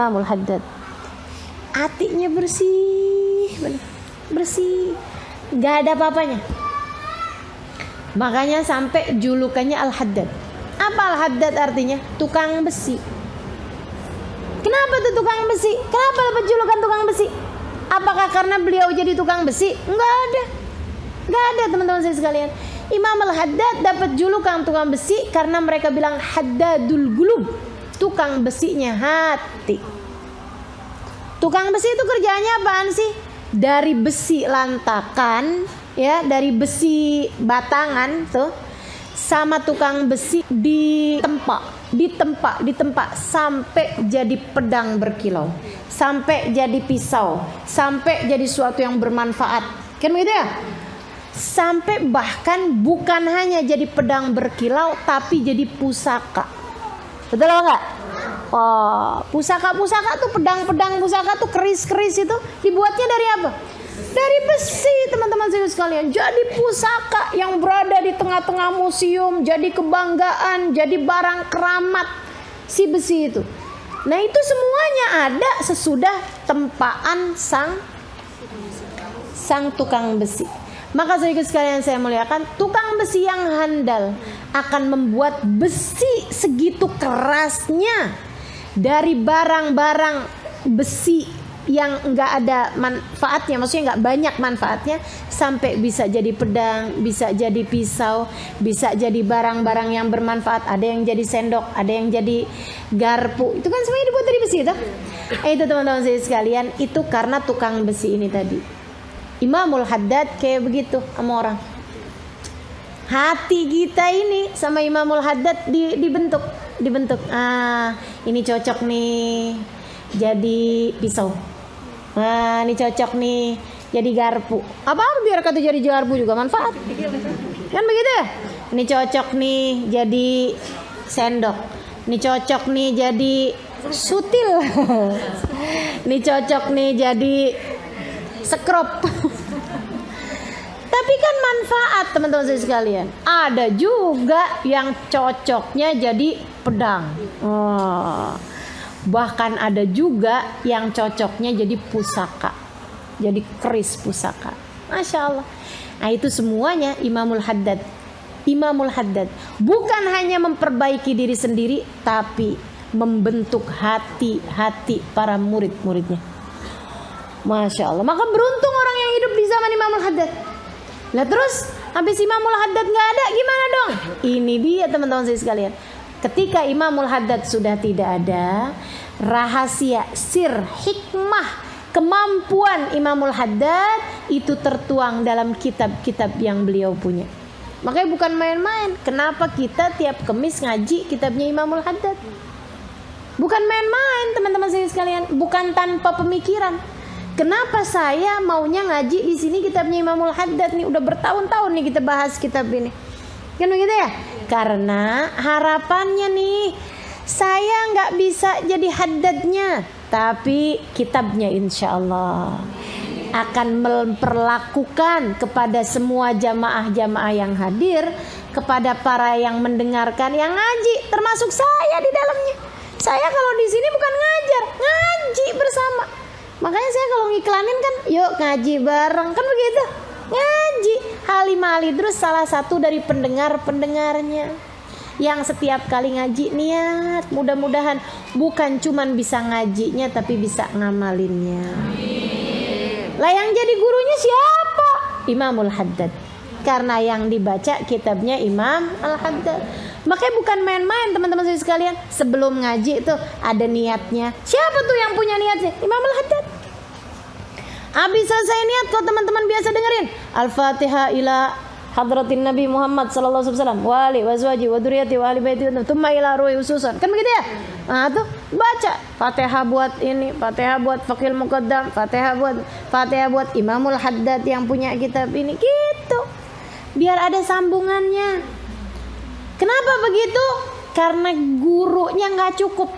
Imamul Haddad. Hatinya bersih, bersih, gak ada apa-apanya. Makanya sampai julukannya Al-Haddad. Apa Al-Haddad artinya? Tukang besi. Kenapa tuh tukang besi? Kenapa dapat julukan tukang besi? Apakah karena beliau jadi tukang besi? Enggak ada. Enggak ada, teman-teman saya sekalian. Imam Al-Haddad dapat julukan tukang besi karena mereka bilang Haddadul Qulub, tukang besinya hati. Tukang besi itu kerjanya apaan sih? Dari besi lantakan, ya, dari besi batangan tuh, sama tukang besi ditempa sampai jadi pedang berkilau, sampai jadi pisau, sampai jadi suatu yang bermanfaat. Kan begitu ya? Sampai bahkan bukan hanya jadi pedang berkilau, tapi jadi pusaka. Betul enggak? Oh, pusaka-pusaka tuh, pedang-pedang pusaka tuh, keris-keris itu dibuatnya dari apa? Dari besi, teman-teman sekalian. Jadi pusaka yang berada di tengah-tengah museum, jadi kebanggaan, jadi barang keramat si besi itu. Nah, itu semuanya ada sesudah tempaan sang tukang besi. Maka sekalian saya muliakan, tukang besi yang handal akan membuat besi segitu kerasnya dari barang-barang besi yang enggak ada manfaatnya, maksudnya enggak banyak manfaatnya, sampai bisa jadi pedang, bisa jadi pisau, bisa jadi barang-barang yang bermanfaat. Ada yang jadi sendok, ada yang jadi garpu. Itu kan semuanya dibuat dari besi, toh? Itu teman-teman saya sekalian, itu karena tukang besi ini tadi. Imamul Haddad kayak begitu sama orang. Hati kita ini sama Imamul Haddad dibentuk. Ini cocok nih jadi pisau. Nah, ini cocok nih jadi garpu. Apa biar kata jadi garpu juga manfaat. Kan begitu ya? Ini cocok nih jadi sendok. Ini cocok nih jadi sutil. Ini cocok nih jadi sekrop. Tapi kan manfaat, teman-teman saya sekalian. Ada juga yang cocoknya jadi pedang. Bahkan ada juga yang cocoknya jadi pusaka, jadi keris pusaka. Masya Allah. Nah, itu semuanya Imamul Haddad. Imamul Haddad bukan hanya memperbaiki diri sendiri, tapi membentuk hati-hati para murid-muridnya. Masya Allah. Maka beruntung orang yang hidup di zaman Imamul Haddad. Nah terus habis Imamul Haddad nggak ada, gimana dong? Ini dia teman-teman saya sekalian. Ketika Imamul Haddad sudah tidak ada, rahasia, sir, hikmah, kemampuan Imamul Haddad itu tertuang dalam kitab-kitab yang beliau punya. Makanya bukan main-main. Kenapa kita tiap Kamis ngaji kitabnya Imamul Haddad? Bukan main-main, teman-teman saya sekalian. Bukan tanpa pemikiran. Kenapa saya maunya ngaji di sini kitabnya Imamul Haddad nih, udah bertahun-tahun nih kita bahas kitab ini. Kan begitu ya? Karena harapannya nih, saya nggak bisa jadi Haddadnya, tapi kitabnya insya Allah akan memperlakukan kepada semua jamaah-jamaah yang hadir, kepada para yang mendengarkan, yang ngaji, termasuk saya di dalamnya. Saya kalau di sini bukan ngajar, ngaji bersama. Makanya saya kalau ngiklanin kan, yuk ngaji bareng, kan begitu. Ngaji. Halimah Al-Idrus salah satu dari pendengarnya yang setiap kali ngaji niat mudah-mudahan bukan cuman bisa ngajinya tapi bisa ngamalinnya. Lah yang jadi gurunya siapa? Imamul Haddad. Karena yang dibaca kitabnya Imam Al-Haddad. Makanya bukan main-main teman-teman saya sekalian. Sebelum ngaji itu ada niatnya. Siapa tuh yang punya niatnya? Imam Al-Haddad. Habis selesai niat, kalau teman-teman biasa dengerin Al-Fatihah ila hadratin Nabi Muhammad sallallahu alaihi wasallam wa ali wazwaji wa dzurriyyati wa ali baiti thumma ila ruhi ususan. Kan begitu ya? Nah, tuh baca Fatihah buat ini, Fatihah buat Faqihul Muqaddam, Fatihah buat Imamul Haddad yang punya kitab ini gitu. Biar ada sambungannya. Kenapa begitu? Karena gurunya nggak cukup.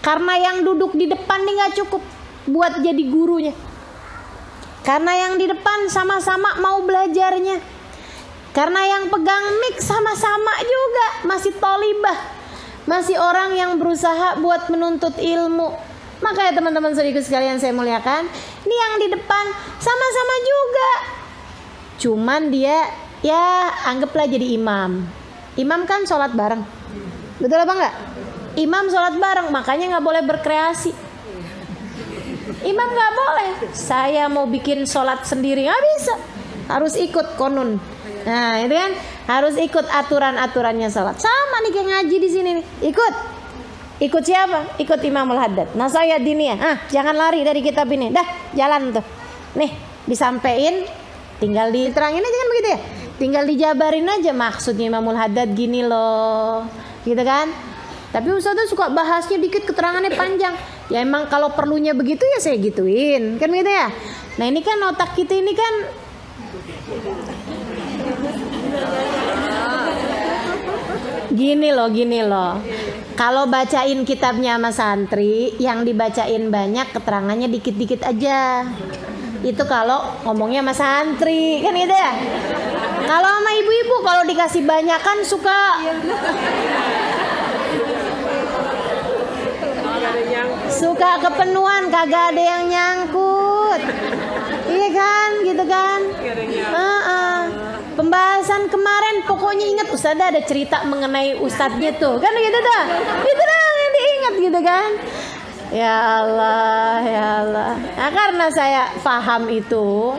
Karena yang duduk di depan nih nggak cukup buat jadi gurunya. Karena yang di depan sama-sama mau belajarnya. Karena yang pegang mic sama-sama juga masih tolibah, masih orang yang berusaha buat menuntut ilmu. Makanya teman-teman saudaraku sekalian saya muliakan, ini yang di depan sama-sama juga. Cuman dia ya anggaplah jadi imam. Imam kan sholat bareng, betul apa enggak? Imam sholat bareng, makanya nggak boleh berkreasi. Imam nggak boleh. Saya mau bikin sholat sendiri nggak bisa, harus ikut konun. Nah itu kan harus ikut aturan-aturannya sholat. Sama nih kayak ngaji di sini nih, ikut siapa? Ikut Imamul Haddad. Nah saya diniyah, jangan lari dari kitab ini. Dah jalan tuh, nih disampein, tinggal diterangin aja kan begitu ya. Tinggal dijabarin aja maksudnya Imamul Haddad gini loh, gitu kan. Tapi Ustazah suka bahasnya dikit, keterangannya panjang. Ya emang kalau perlunya begitu ya saya gituin, kan gitu ya. Nah ini kan otak kita ini kan gini loh. Kalau bacain kitabnya sama santri, yang dibacain banyak, keterangannya dikit-dikit aja. Itu kalau ngomongnya sama santri, kan gitu ya. Kalau sama ibu-ibu kalau dikasih banyak kan suka kepenuhan, kagak ada yang nyangkut. Iya kan, gitu kan. Pembahasan kemarin pokoknya ingat Ustazah ada cerita mengenai ustadznya tuh, kan gitu dah. Itu dah yang diingat gitu kan. Ya Allah. Nah, karena saya paham itu,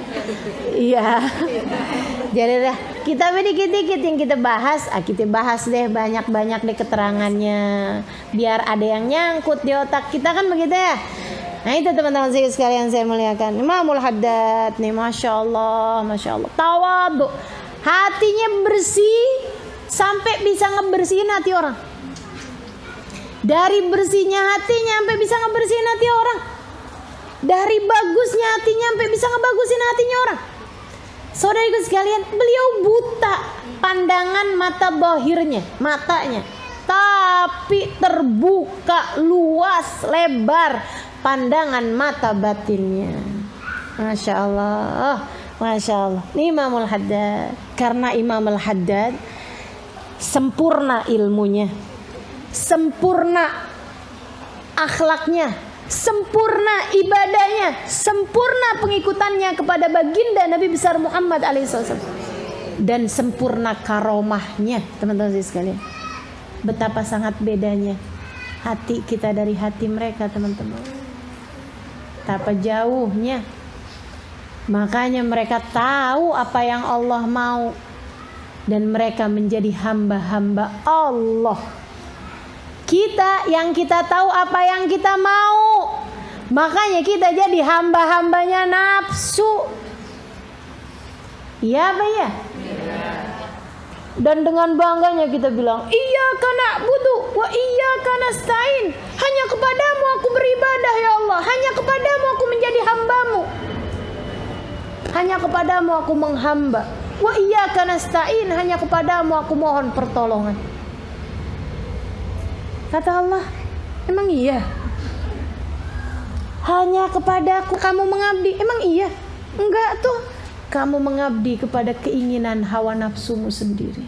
iya. Jadi dah kita dikit-dikit yang kita bahas deh banyak-banyak deh keterangannya, biar ada yang nyangkut di otak kita kan begitu ya. Nah itu teman-teman sekalian saya muliakan, Imamul Haddad nih, masya Allah, tawadu, hatinya bersih sampai bisa ngebersihin hati orang. Dari bersihnya hatinya sampai bisa ngebersihin hati orang. Dari bagusnya hatinya sampai bisa ngebagusin hatinya orang. Saudariku sekalian, beliau buta pandangan mata bohirnya, matanya. Tapi terbuka luas, lebar pandangan mata batinnya. Masya Allah. Ini Imamul Haddad. Karena Imamul Haddad sempurna ilmunya, sempurna akhlaknya, sempurna ibadahnya, sempurna pengikutannya kepada baginda Nabi besar Muhammad alaihissalam, dan sempurna karomahnya. Teman-teman sekalian, betapa sangat bedanya hati kita dari hati mereka, teman-teman. Betapa jauhnya. Makanya mereka tahu apa yang Allah mau, dan mereka menjadi hamba-hamba Allah. Kita yang kita tahu apa yang kita mau, makanya kita jadi hamba-hambanya nafsu. Iya apa ya? Dan dengan bangganya kita bilang, iyyaka na'budu wa iyyaka nasta'in. Hanya kepadamu aku beribadah ya Allah, hanya kepadamu aku menjadi hambamu, hanya kepadamu aku menghamba. Wa iyyaka nasta'in, hanya kepadamu aku mohon pertolongan. Kata Allah, emang iya? Hanya kepadaku kamu mengabdi, emang iya? Enggak tuh, kamu mengabdi kepada keinginan hawa nafsumu sendiri.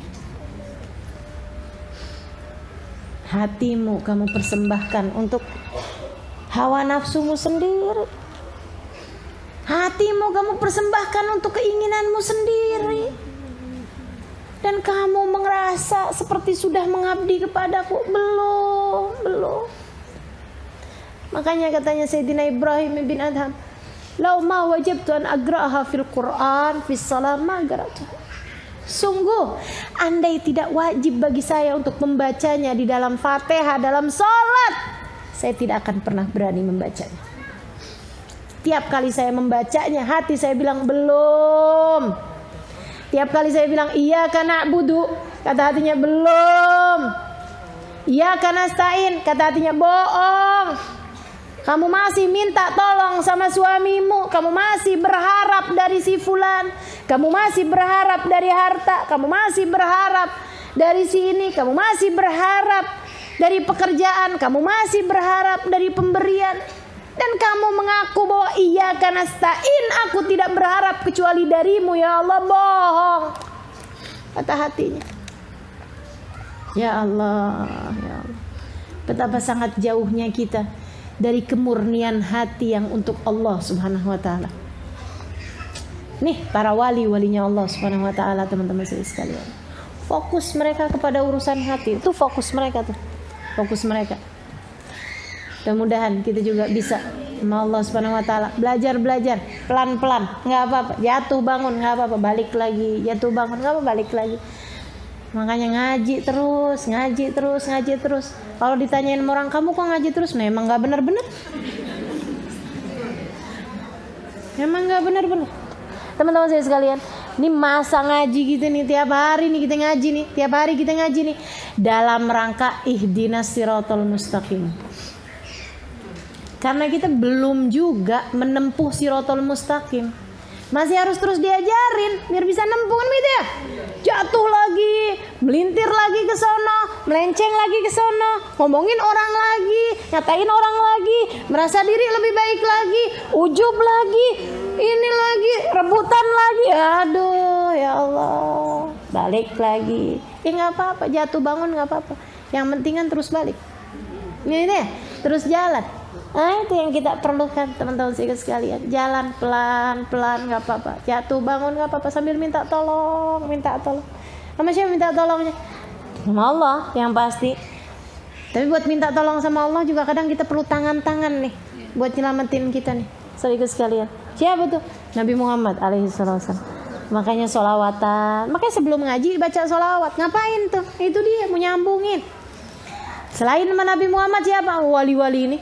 Hatimu kamu persembahkan untuk hawa nafsumu sendiri. Hatimu kamu persembahkan untuk keinginanmu sendiri. Dan kamu merasa seperti sudah mengabdi kepadaku? Belum. Makanya katanya Sayyidina Ibrahim bin Adham, "Lau ma wajabtu an agra'aha fil Qur'an fis salam ma garatu." Sungguh, andai tidak wajib bagi saya untuk membacanya di dalam Fatihah dalam salat, saya tidak akan pernah berani membacanya. Tiap kali saya membacanya, hati saya bilang belum. Tiap kali saya bilang iyyaka na'budu, kata hatinya belum. Iyyaka nasta'in, kata hatinya bohong. Kamu masih minta tolong sama suamimu, kamu masih berharap dari si fulan, kamu masih berharap dari harta, kamu masih berharap dari sini, kamu masih berharap dari pekerjaan, kamu masih berharap dari pemberian. Dan kamu mengaku bahwa iyyaka nasta'in, aku tidak berharap kecuali darimu ya Allah. Bohong, kata hatinya. Ya Allah, ya Allah. Betapa sangat jauhnya kita dari kemurnian hati yang untuk Allah Subhanahu wa taala. Nih para wali-walinya Allah Subhanahu wa taala, teman-teman sekalian. Fokus mereka kepada urusan hati. Itu fokus mereka tuh. Fokus mereka. Mudah-mudahan kita juga bisa sama Allah Subhanahu wa taala belajar pelan-pelan, nggak apa-apa, jatuh bangun nggak apa-apa, balik lagi, jatuh bangun nggak apa-apa, balik lagi. Makanya ngaji terus. Kalau ditanyain sama orang, kamu kok ngaji terus? Nah, emang nggak benar-benar. Teman-teman saya sekalian, ini masa ngaji gitu nih, tiap hari kita ngaji nih dalam rangka ihdinas siratal mustaqim. Karena kita belum juga menempuh siratal mustaqim, masih harus terus diajarin biar bisa nempuh kan gitu ya. Jatuh lagi, melintir lagi ke sono, melenceng lagi ke sono, ngomongin orang lagi, ngatain orang lagi, merasa diri lebih baik lagi, ujub lagi, ini lagi, rebutan lagi. Aduh ya Allah, balik lagi. Nggak apa-apa, jatuh bangun nggak apa-apa. Yang penting kan terus balik. Ini deh, terus jalan. Nah, itu yang kita perlukan, teman-teman sekalian. Jalan pelan-pelan nggak apa-apa. Jatuh bangun nggak apa-apa, sambil minta tolong. Sama siapa minta tolongnya? Sama Allah yang pasti. Tapi buat minta tolong sama Allah juga kadang kita perlu tangan-tangan nih buat nyelamatin kita nih, sekalian. Siapa tuh? Nabi Muhammad alaihissalam. Makanya sholawatan. Makanya sebelum ngaji baca sholawat. Ngapain tuh? Itu dia mau nyambungin. Selain Nabi Muhammad siapa? Wali-wali ini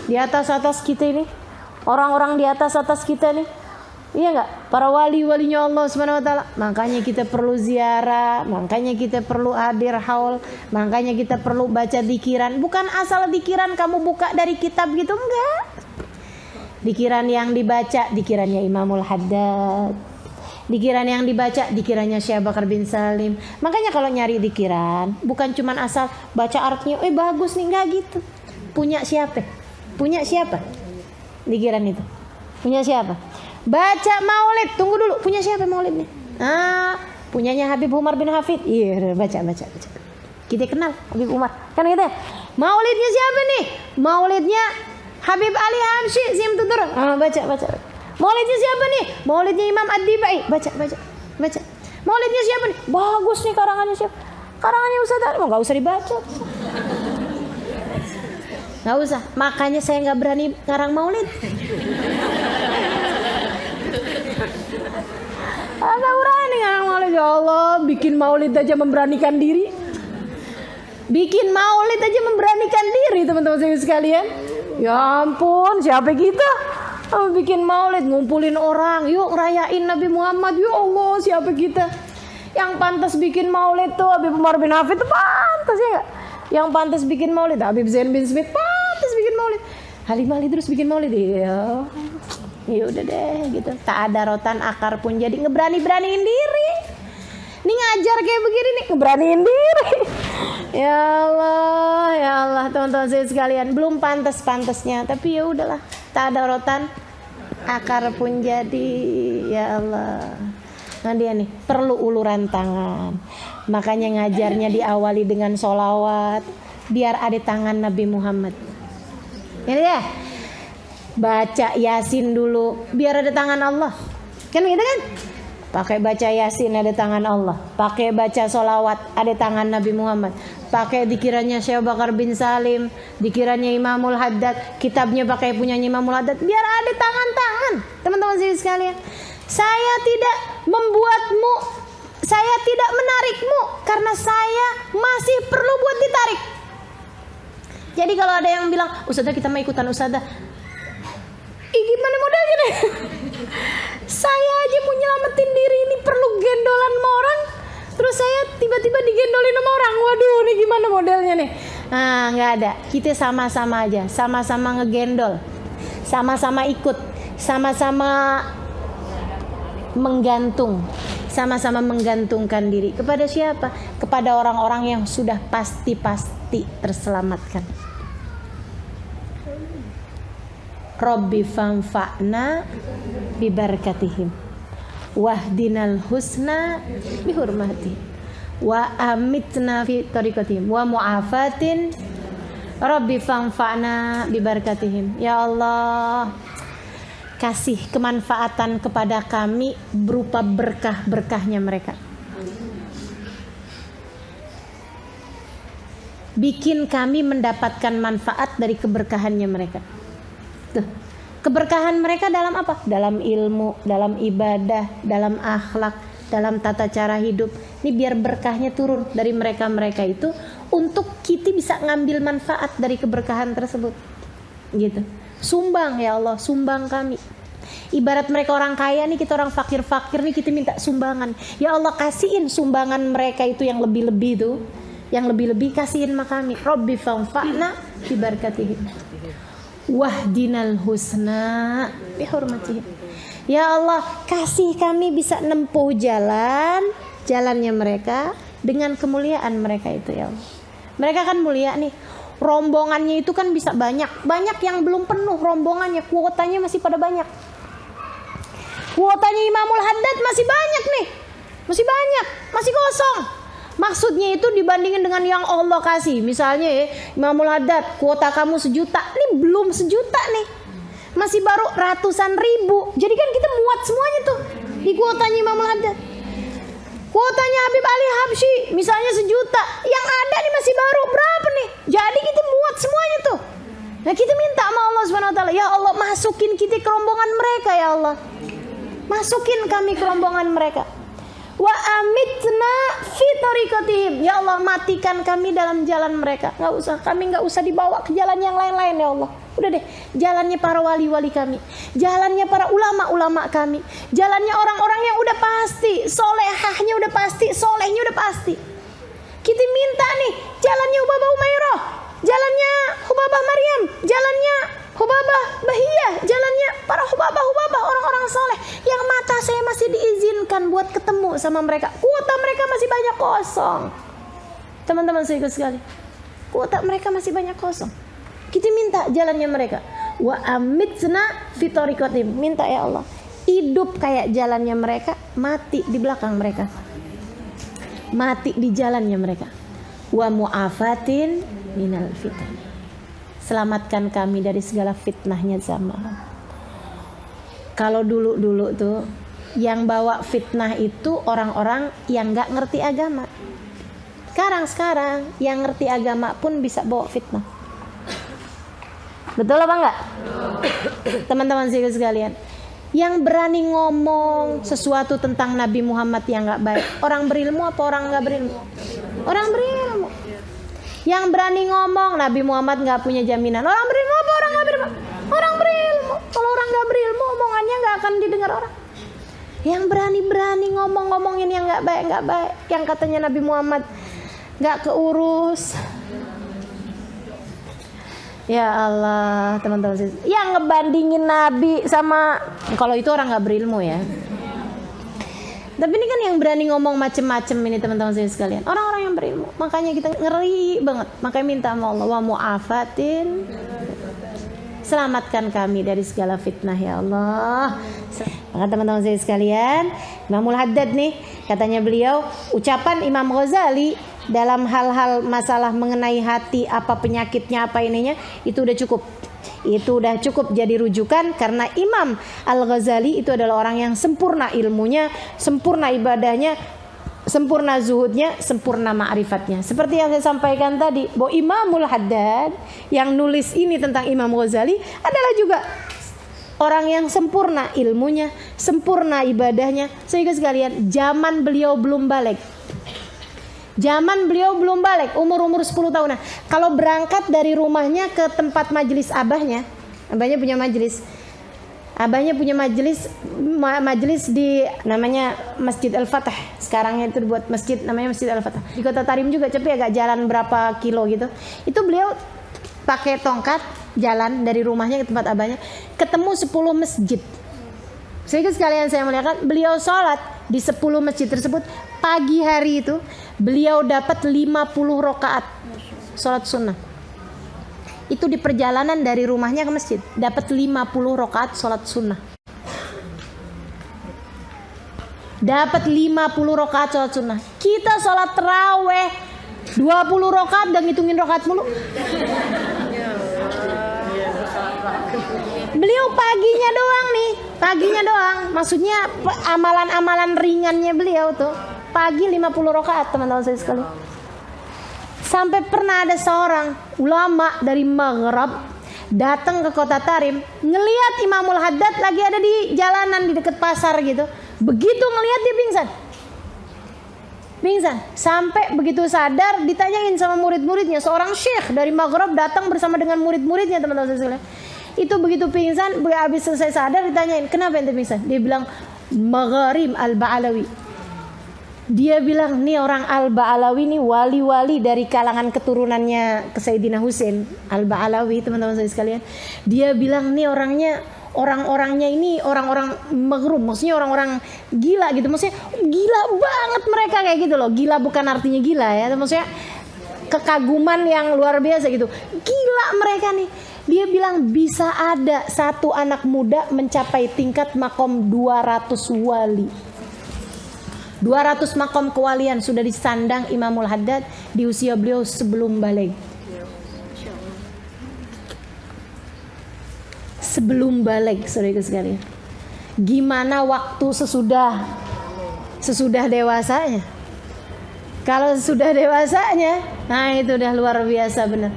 di atas kita ini, orang-orang di atas kita nih, iya nggak? Para wali-walinya Allah Subhanahu wa taala. Makanya kita perlu ziarah, makanya kita perlu hadir haul, makanya kita perlu baca dikiran. Bukan asal dikiran kamu buka dari kitab gitu, enggak. Dikiran yang dibaca, dikirannya Imamul Haddad. Dikiran yang dibaca, dikirannya Syekh Bakar bin Salim. Makanya kalau nyari dikiran, bukan cuman asal baca artinya, bagus nih, enggak gitu. Punya siapa? Dikiran itu punya siapa? Baca maulid, tunggu dulu, punya siapa maulidnya? Punyanya Habib Umar bin Hafid. Iya, baca. Kita kenal Habib Umar kan gitu ya. Maulidnya siapa nih? Maulidnya Habib Ali Hamsyi Simtutur. Baca. Maulidnya siapa nih? Maulidnya Imam Ad-Dibai. Baca. Maulidnya siapa nih? Bagus nih, karangannya siapa? Karangannya Ustaz Ali. Nggak usah dibaca. Nggak usah, makanya saya nggak berani ngarang maulid. Nggak berani ngarang maulid. Ya Allah, bikin maulid aja memberanikan diri. Teman-teman saya sekalian. Ya ampun, siapa kita? Bikin maulid, ngumpulin orang, yuk rayain Nabi Muhammad. Ya Allah, siapa kita? Yang pantas bikin maulid tuh Habib Umar bin Hafid tuh pantas ya nggak? Yang pantas bikin maulid Habib Zain bin Smith, pantas bikin maulid. Halimah terus bikin maulid. Ya udah deh gitu. Tak ada rotan akar pun jadi, ngeberaniin diri. Ini ngajar kayak begini nih, ngeberaniin diri. Ya Allah, teman-teman saya sekalian, belum pantasnya, tapi ya udahlah. Tak ada rotan akar pun jadi. Ya Allah. Nah dia nih perlu uluran tangan. Makanya ngajarnya diawali dengan sholawat, biar ada tangan Nabi Muhammad. Ini ya, baca Yasin dulu, biar ada tangan Allah. Kan gitu kan? Pakai baca Yasin ada tangan Allah, pakai baca sholawat ada tangan Nabi Muhammad, pakai dikirannya Syekh Bakar bin Salim, dikirannya Imamul Haddad, kitabnya pakai punyanya Imamul Haddad, biar ada tangan-tangan. Teman-teman sekalian, saya tidak membuatmu, saya tidak menarikmu karena saya masih perlu buat ditarik. Jadi kalau ada yang bilang, Ustazah kita mau ikutan Ustazah, gimana modalnya deh? Saya aja mau nyelamatin diri ini perlu gendolan sama orang, terus saya tiba-tiba digendolin sama orang. Waduh, ini gimana modelnya nih? Nggak ada. Kita sama-sama aja, sama-sama ngegendol, sama-sama ikut, sama-sama menggantung, sama-sama menggantungkan diri kepada siapa? Kepada orang-orang yang sudah pasti terselamatkan. Rabbi fanfa'na bibarakatihim wahdinal husna bihurmati wa amitna fi tariqatihim wa mu'afatin Rabbi fanfa'na bibarakatihim. Ya Allah, kasih kemanfaatan kepada kami berupa berkah-berkahnya mereka. Bikin kami mendapatkan manfaat dari keberkahannya mereka. Tuh. Keberkahan mereka dalam apa? Dalam ilmu, dalam ibadah, dalam akhlak, dalam tata cara hidup. Ini biar berkahnya turun dari mereka-mereka itu untuk kita bisa ngambil manfaat dari keberkahan tersebut. Gitu. Sumbang ya Allah, sumbang kami. Ibarat mereka orang kaya nih, kita orang fakir-fakir nih, kita minta sumbangan. Ya Allah, kasihin sumbangan mereka itu yang lebih-lebih tuh. Yang lebih-lebih kasihin sama kami. Rabbi fanfa'na bibarakatihim. Wahdinal husna bihurmatihim. Ya Allah, kasih kami bisa nempuh jalannya mereka dengan kemuliaan mereka itu ya Allah. Mereka kan mulia nih. Rombongannya itu kan bisa banyak yang belum penuh rombongannya, kuotanya masih pada banyak. Kuotanya Imamul Haddad masih banyak nih. Masih banyak, masih kosong. Maksudnya itu dibandingin dengan yang Allah kasih. Misalnya ya, Imamul Haddad, kuota kamu 1 juta. Ini belum 1 juta nih. Masih baru ratusan ribu. Jadi kan kita muat semuanya tuh di kuotanya Imamul Haddad. Kuotanya Habib Ali Habsyi misalnya 1 juta. Yang ada nih masih baru berapa nih? Jadi kita muat semuanya tuh. Nah kita minta sama Allah SWT. Ya Allah, masukin kita ke rombongan mereka ya Allah. Masukin kami ke rombongan mereka. Wa amitna fi tariqatihim. Ya Allah, matikan kami dalam jalan mereka. Kami nggak usah dibawa ke jalan yang lain-lain ya Allah. Udah deh, jalannya para wali-wali kami, jalannya para ulama-ulama kami, jalannya orang-orang yang udah pasti, solehahnya udah pasti, solehnya udah pasti. Kita minta nih, jalannya Hubabah Umairah, jalannya Hubabah Maryam, jalannya Hubabah Bahiyah, jalannya para Hubabah orang-orang soleh yang mata saya masih diizinkan buat ketemu sama mereka. Kuota mereka masih banyak kosong. Teman-teman saya ikut sekali, kuota mereka masih banyak kosong. Kita minta jalannya mereka. Wa amitna fi tariqatihim. Minta ya Allah, hidup kayak jalannya mereka, mati di belakang mereka, mati di jalannya mereka. Wa mu'afatin minal fitnah. Selamatkan kami dari segala fitnahnya zaman. Kalau dulu tuh yang bawa fitnah itu orang-orang yang nggak ngerti agama. Sekarang yang ngerti agama pun bisa bawa fitnah. Betul apa enggak? Teman-teman sekalian, yang berani ngomong sesuatu tentang Nabi Muhammad yang nggak baik, orang berilmu apa orang nggak berilmu? Orang berilmu. Yang berani ngomong Nabi Muhammad nggak punya jaminan, orang berilmu apa orang nggak berilmu? Orang berilmu. Kalau orang nggak berilmu, omongannya nggak akan didengar orang. Yang berani ngomongin yang nggak baik, yang katanya Nabi Muhammad nggak keurus. Ya Allah, teman-teman, yang ngebandingin Nabi sama, kalau itu orang nggak berilmu ya. Tapi ini kan yang berani ngomong macem-macem ini teman-teman saya sekalian, orang-orang yang berilmu. Makanya kita ngeri banget. Makanya minta sama Allah, wa mu'afatin, selamatkan kami dari segala fitnah ya Allah. Maka teman-teman saya sekalian, Imamul Haddad nih, katanya beliau, ucapan Imam Ghazali dalam hal-hal masalah mengenai hati, apa penyakitnya, apa ininya, itu udah cukup. Itu udah cukup jadi rujukan, karena Imam Al-Ghazali itu adalah orang yang sempurna ilmunya, sempurna ibadahnya, sempurna zuhudnya, sempurna ma'rifatnya. Seperti yang saya sampaikan tadi, bahwa Imamul Haddad yang nulis ini tentang Imam Ghazali adalah juga orang yang sempurna ilmunya, sempurna ibadahnya. Sehingga sekalian, zaman beliau belum balik. Zaman beliau belum balik, umur 10 tahunan. Kalau berangkat dari rumahnya ke tempat majelis abahnya punya majelis. Abahnya punya majelis di namanya Masjid Al-Fatah. Sekarang itu buat masjid namanya Masjid Al-Fatah. Di Kota Tarim juga, tapi agak jalan berapa kilo gitu. Itu beliau pakai tongkat jalan dari rumahnya ke tempat abahnya, ketemu 10 masjid. Sehingga sekalian saya melihat beliau sholat di 10 masjid tersebut. Pagi hari itu beliau dapat 50 rakaat sholat sunnah. Itu di perjalanan dari rumahnya ke masjid, dapat 50 rakaat sholat sunnah. Dapat 50 rakaat sholat sunnah. Kita sholat taraweh 20 rakaat dan ngitungin rakaat mulu. beliau paginya doang nih, paginya doang. Maksudnya amalan-amalan ringannya beliau tuh pagi 50 rakaat teman-teman saya sekali. Sampai pernah ada seorang ulama dari Maghrib datang ke kota Tarim, ngelihat Imamul Haddad lagi ada di jalanan di dekat pasar gitu. Begitu ngelihat dia pingsan. Sampai begitu sadar ditanyain sama murid-muridnya. Seorang syekh dari Maghrib datang bersama dengan murid-muridnya teman-teman sekalian. Itu begitu pingsan, habis selesai sadar ditanyain, kenapa ente pingsan? Dia bilang Magharim Al-Ba'alawi. Dia bilang nih orang Al-Ba'alawi nih wali-wali dari kalangan keturunannya Sayyidina Husain Al-Ba'alawi teman-teman sekalian. Dia bilang nih orang-orangnya ini orang-orang maghrub, maksudnya orang-orang gila gitu, maksudnya gila banget mereka kayak gitu loh. Gila bukan artinya gila ya, maksudnya kekaguman yang luar biasa gitu. Gila mereka nih. Dia bilang bisa ada satu anak muda mencapai tingkat makom 200 wali. 200 makom kewalian sudah disandang Imamul Haddad di usia beliau sebelum balik. Sebelum balik, saudara sekalian. Gimana waktu sesudah dewasanya? Kalau sudah dewasanya, nah itu udah luar biasa benar.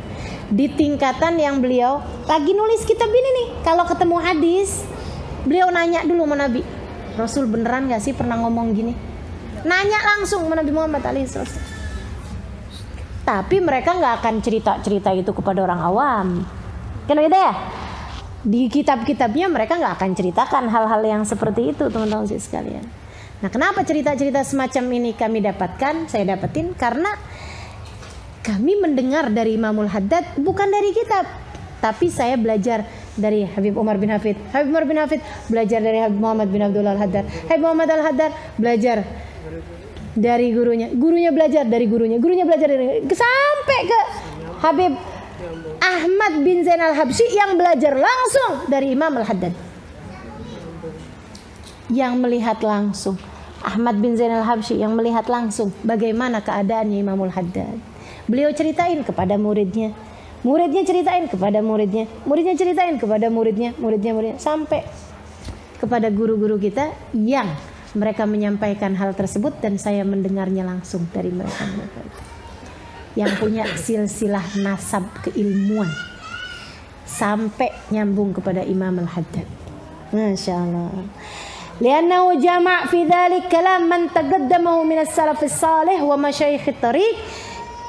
Di tingkatan yang beliau lagi nulis kitab ini nih, kalau ketemu hadis, beliau nanya dulu sama Nabi, Rasul beneran gak sih pernah ngomong gini? Nanya langsung sama Nabi Muhammad SAW. Tapi mereka nggak akan cerita itu kepada orang awam, kan gitu ya? Di kitab-kitabnya mereka nggak akan ceritakan hal-hal yang seperti itu, teman-teman sekalian. Nah, kenapa cerita-cerita semacam ini saya dapetin karena kami mendengar dari Imamul Haddad bukan dari kitab, tapi saya belajar dari Habib Umar bin Hafid. Habib Umar bin Hafid belajar dari Habib Muhammad bin Abdullah Al-Haddad. Habib Muhammad Al-Haddad belajar dari gurunya belajar dari gurunya belajar dari sampai ke Habib Ahmad bin Zain Al-Habsyi yang belajar langsung dari Imam Al-Haddad, yang melihat langsung. Ahmad bin Zain Al-Habsyi yang melihat langsung bagaimana keadaannya Imamul Haddad. Beliau ceritain kepada muridnya ceritain kepada muridnya ceritain kepada muridnya sampai kepada guru-guru kita yang mereka menyampaikan hal tersebut dan saya mendengarnya langsung dari mereka yang punya silsilah nasab keilmuan sampai nyambung kepada Imam Al-Haddad. Masya Allah. Liannahu jama' fi dhalik kalam man taqaddamahu min as-salaf as-salih wa masyayikh at-tariq.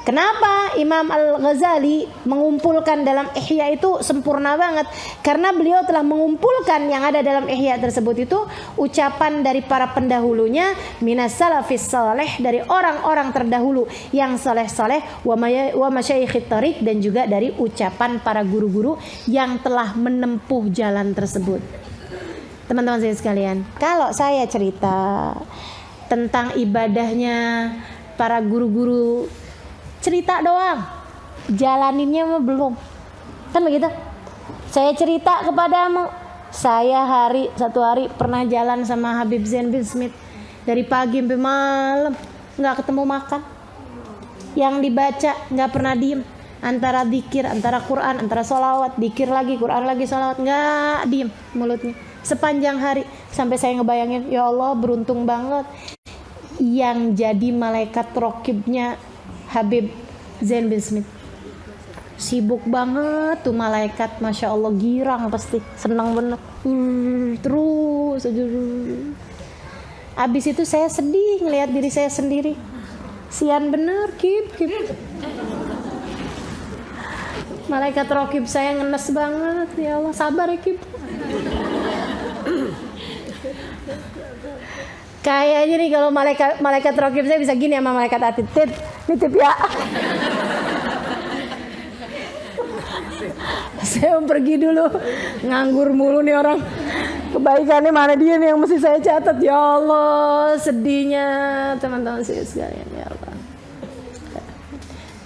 Kenapa Imam Al-Ghazali mengumpulkan dalam Ihya itu sempurna banget? Karena beliau telah mengumpulkan yang ada dalam Ihya tersebut itu ucapan dari para pendahulunya, minas salafis saleh, dari orang-orang terdahulu yang saleh-saleh, wa masyayikh tariq, dan juga dari ucapan para guru-guru yang telah menempuh jalan tersebut. Teman-teman saya sekalian, kalau saya cerita tentang ibadahnya para guru-guru, cerita doang, jalaninnya mah belum, kan begitu? Saya cerita kepadamu, saya satu hari pernah jalan sama Habib Zain bin Smith dari pagi sampai malam, nggak ketemu makan. Yang dibaca nggak pernah diem, antara zikir, antara Quran, antara sholawat, zikir lagi, Quran lagi, sholawat, nggak diem mulutnya sepanjang hari. Sampai saya ngebayangin, ya Allah beruntung banget yang jadi malaikat rokibnya Habib Zain bin Smith. Sibuk banget tuh malaikat, Masya Allah, girang pasti, senang bener, terus aja. Abis itu saya sedih ngelihat diri saya sendiri, sian bener, Kip. Malaikat rokib saya ngenes banget, ya Allah, sabar ya Kip. Kayaknya nih kalau malaikat rokib saya bisa gini sama malaikat atid, nitip ya. Saya mau pergi dulu, nganggur mulu nih orang. Kebaikannya mana dia nih yang mesti saya catat, ya Allah, sedihnya teman-teman saya sekalian, ya Allah.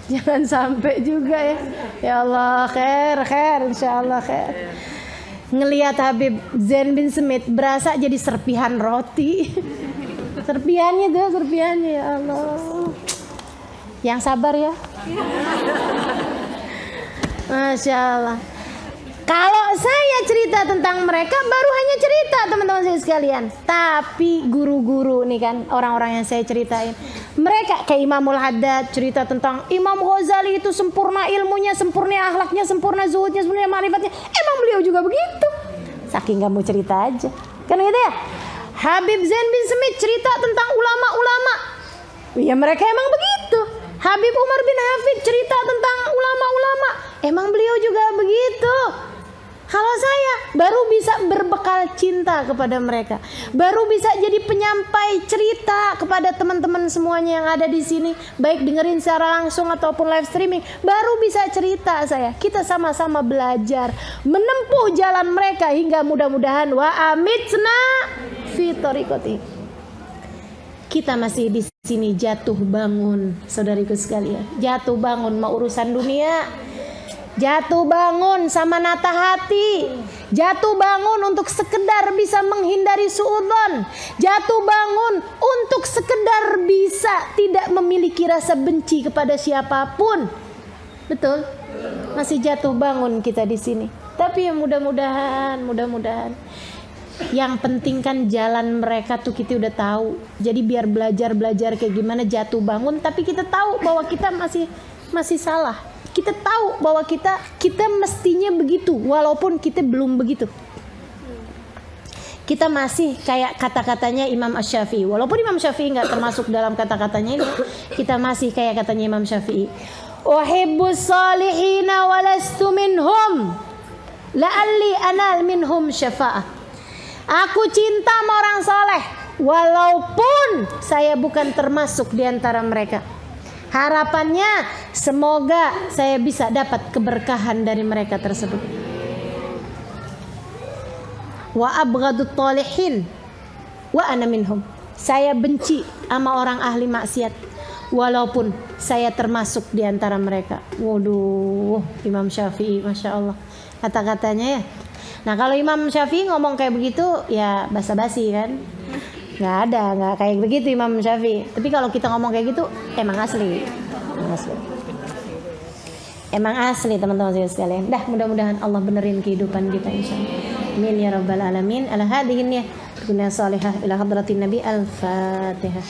Jangan sampai juga ya. Ya Allah, khair, insyaallah khair. Ngelihat Habib Zain bin Smith berasa jadi serpihan roti. Serpihannya ya Allah. Yang sabar ya. Masya Allah. Kalau saya cerita tentang mereka, baru hanya cerita teman-teman saya sekalian. Tapi guru-guru nih kan, orang-orang yang saya ceritain, mereka kayak Imamul Haddad cerita tentang Imam Ghazali itu sempurna ilmunya, sempurna akhlaknya, sempurna zuhudnya, sempurna ma'rifatnya. Emang beliau juga begitu. Saking gak mau cerita aja. Kan gitu ya. Habib Zain bin Smith cerita tentang ulama-ulama. Ya mereka emang begitu. Habib Umar bin Hafid cerita tentang ulama-ulama. Emang beliau juga begitu. Kalau saya baru bisa berbekal cinta kepada mereka, baru bisa jadi penyampai cerita kepada teman-teman semuanya yang ada di sini, baik dengerin secara langsung ataupun live streaming, baru bisa cerita saya. Kita sama-sama belajar menempuh jalan mereka hingga mudah-mudahan wa amitsna fi thariqati. Kita masih di sini jatuh bangun, saudariku sekalian. Jatuh bangun mau urusan dunia. Jatuh bangun sama nata hati. Jatuh bangun untuk sekedar bisa menghindari suudzon. Jatuh bangun untuk sekedar bisa tidak memiliki rasa benci kepada siapapun. Betul? Masih jatuh bangun kita di sini. Tapi ya mudah-mudahan yang penting kan jalan mereka tuh kita udah tahu. Jadi biar belajar kayak gimana jatuh bangun, tapi kita tahu bahwa kita masih salah. Kita tahu bahwa kita mestinya begitu, walaupun kita belum begitu. Kita masih kayak kata-katanya Imam Asy-Syafi'i. Walaupun Imam Syafi'i nggak termasuk dalam kata-katanya ini, kita masih kayak katanya Imam Syafi'i. Uhibbus salihina walastu minhum, la'alli anal minhum syafa'ah. Aku cinta sama orang soleh, walaupun saya bukan termasuk di antara mereka. Harapannya semoga saya bisa dapat keberkahan dari mereka tersebut. Wa abghadut talihin wa ana minhum. Saya benci sama orang ahli maksiat, walaupun saya termasuk di antara mereka. Waduh, Imam Syafi'i, Masya Allah kata-katanya ya. Nah kalau Imam Syafi'i ngomong kayak begitu ya basa-basi kan. Nggak kayak begitu Imam Syafi'i. Tapi kalau kita ngomong kayak gitu emang asli. Emang asli teman-teman sekalian. Dah mudah-mudahan Allah benerin kehidupan kita insyaallah. Amin ya rabbal alamin. Ala hadhihi niyyah. Kunna salihah ila hadratin Nabi. Al-Fatihah.